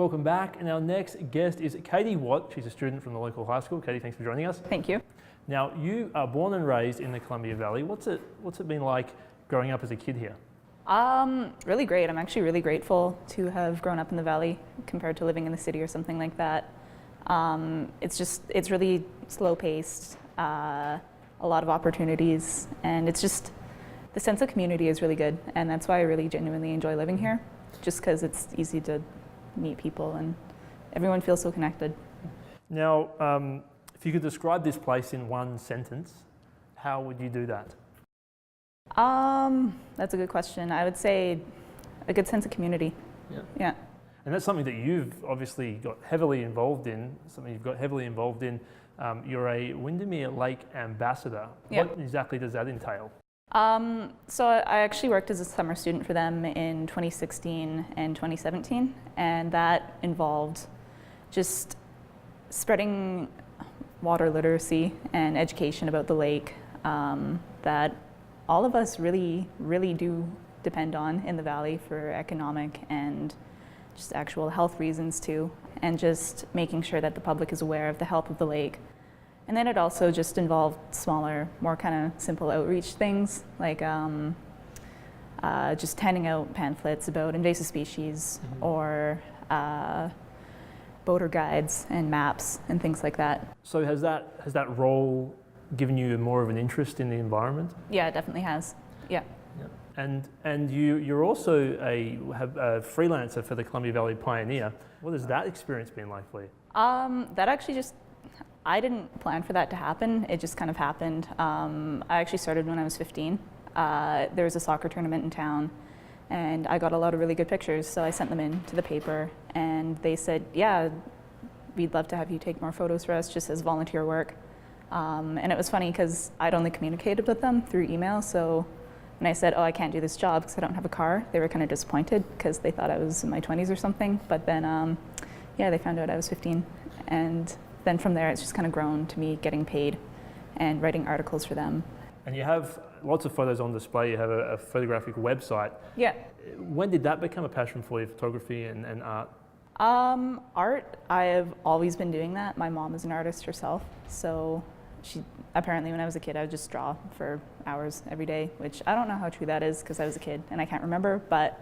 Welcome back, and our next guest is Katie Watt. She's a student from the local high school. Katie, thanks for joining us. Thank you. Now, you are born and raised in the Columbia Valley. What's it been like growing up as a kid here? Really great. I'm actually really grateful to have grown up in the Valley compared to living in the city or something like that. It's really slow paced, a lot of opportunities, and it's just, the sense of community is really good, and that's why I really genuinely enjoy living here, just because it's easy to meet people and everyone feels so connected. Now, if you could describe this place in one sentence, how would you do that? That's a good question. I would say a good sense of community. Yeah. And that's something that you've obviously got heavily involved in, You're a Windermere Lake ambassador. Yeah. What exactly does that entail? So I actually worked as a summer student for them in 2016 and 2017, and that involved just spreading water literacy and education about the lake that all of us really do depend on in the Valley for economic and just actual health reasons too, and just making sure that the public is aware of the health of the lake. And then it also just involved smaller, more kind of simple outreach things, like just handing out pamphlets about invasive species, or boater guides and maps and things like that. So has that role given you more of an interest in the environment? Yeah, it definitely has. Yeah. And you're also a freelancer for the Columbia Valley Pioneer. What has that experience been like for you? That actually I didn't plan for that to happen. It just kind of happened. I actually started when I was 15. There was a soccer tournament in town, and I got a lot of really good pictures, so I sent them in to the paper, and they said, yeah, we'd love to have you take more photos for us just as volunteer work. And it was funny because I'd only communicated with them through email, so when I said, oh, I can't do this job because I don't have a car, they were kind of disappointed because they thought I was in my 20s or something. But then, yeah, they found out I was 15. And then from there, it's just kind of grown to me getting paid and writing articles for them. And you have lots of photos on display. You have a photographic website. Yeah. When did that become a passion for you, photography and art? Art, I have always been doing that. My mom is an artist herself, so apparently when I was a kid, I would just draw for hours every day, which I don't know how true that is because I was a kid and I can't remember, but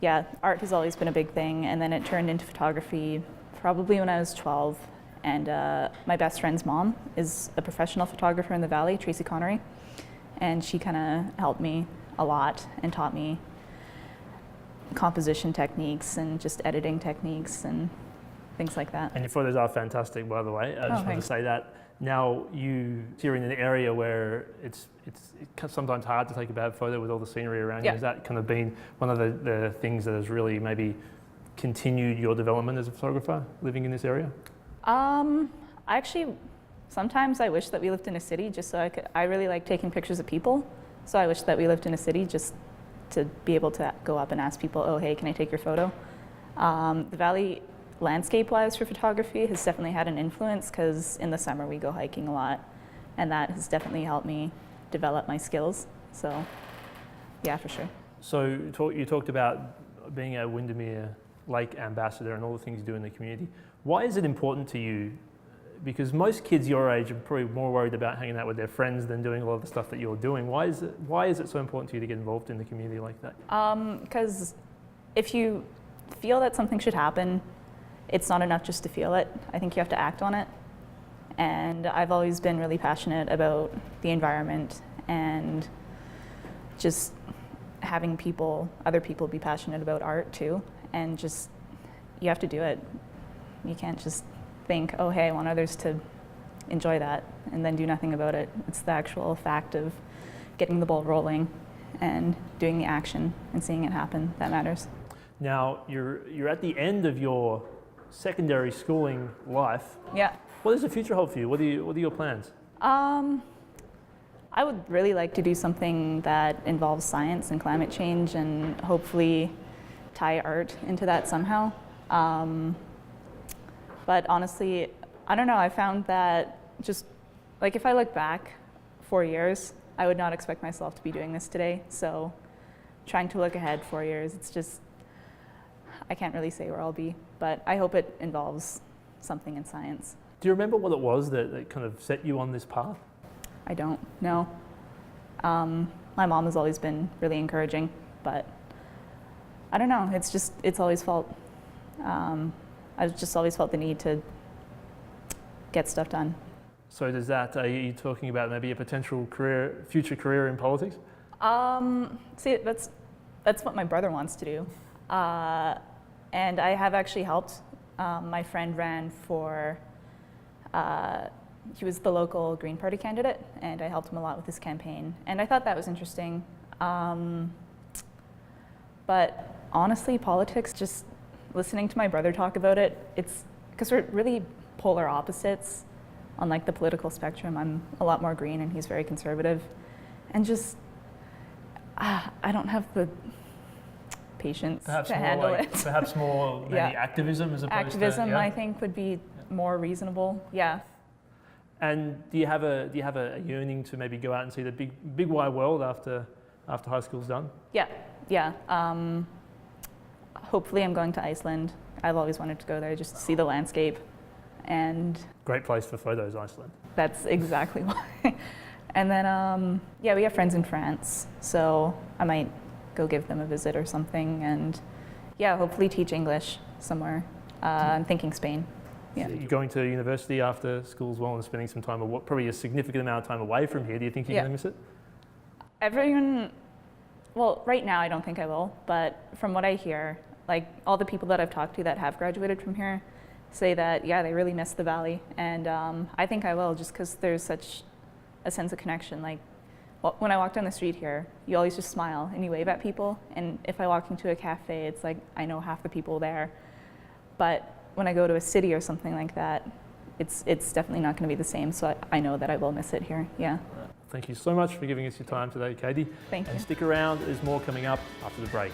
yeah, art has always been a big thing, and then it turned into photography probably when I was 12, and my best friend's mom is a professional photographer in the Valley, Tracy Connery, and she kind of helped me a lot and taught me composition techniques and just editing techniques and things like that. And your photos are fantastic, by the way. I just want to say that. Now, you're in an area where it's sometimes hard to take a bad photo with all the scenery around you. Has that kind of been one of the things that has really maybe continued your development as a photographer, living in this area? Sometimes I wish that we lived in a city just so I really like taking pictures of people. So I wish that we lived in a city just to be able to go up and ask people, oh, hey, can I take your photo? The Valley, landscape-wise for photography, has definitely had an influence because in the summer we go hiking a lot, and that has definitely helped me develop my skills. So, yeah, for sure. So you talked about being a Windermere Lake ambassador and all the things you do in the community. Why is it important to you? Because most kids your age are probably more worried about hanging out with their friends than doing a lot of the stuff that you're doing. Why is it so important to you to get involved in the community like that? Because if you feel that something should happen, it's not enough just to feel it. I think you have to act on it. And I've always been really passionate about the environment and just having other people be passionate about art too. And just, you have to do it. You can't just think, oh, hey, I want others to enjoy that and then do nothing about it. It's the actual fact of getting the ball rolling and doing the action and seeing it happen that matters. Now, you're at the end of your secondary schooling life. Yeah. What does the future hold for you? What are your plans? I would really like to do something that involves science and climate change and hopefully tie art into that somehow. But honestly, I don't know, I found that just, like if I look back 4 years, I would not expect myself to be doing this today. So trying to look ahead 4 years, it's just, I can't really say where I'll be, but I hope it involves something in science. Do you remember what it was that kind of set you on this path? I don't know. My mom has always been really encouraging, but I don't know. It's always felt, I've just always felt the need to get stuff done. So are you talking about maybe a potential future career in politics? See, that's what my brother wants to do. And I have actually helped. My friend ran for, he was the local Green Party candidate, and I helped him a lot with his campaign. And I thought that was interesting. But honestly, politics, just listening to my brother talk about it, it's because we're really polar opposites on like the political spectrum. I'm a lot more green and he's very conservative. And just, I don't have the patience to handle it. Perhaps more maybe activism as opposed activism, to... I think, would be more reasonable, yeah. And do you have a yearning to maybe go out and see the big wide world after high school's done? Yeah. Hopefully I'm going to Iceland. I've always wanted to go there just to see the landscape. And great place for photos, Iceland. That's exactly why. And then, we have friends in France, so I might go give them a visit or something, and hopefully teach English somewhere. I'm thinking Spain. Yeah. So you're going to university after school as well and spending some time, probably a significant amount of time away from here. Do you think you're going to miss it? Well, right now I don't think I will, but from what I hear, like all the people that I've talked to that have graduated from here say that, they really miss the Valley. And I think I will, just because there's such a sense of connection. Like, when I walk down the street here, you always just smile and you wave at people. And if I walk into a cafe, it's like I know half the people there. But when I go to a city or something like that, it's definitely not going to be the same. So I know that I will miss it here, yeah. Thank you so much for giving us your time today, Katie. Thank you. And stick around, there's more coming up after the break.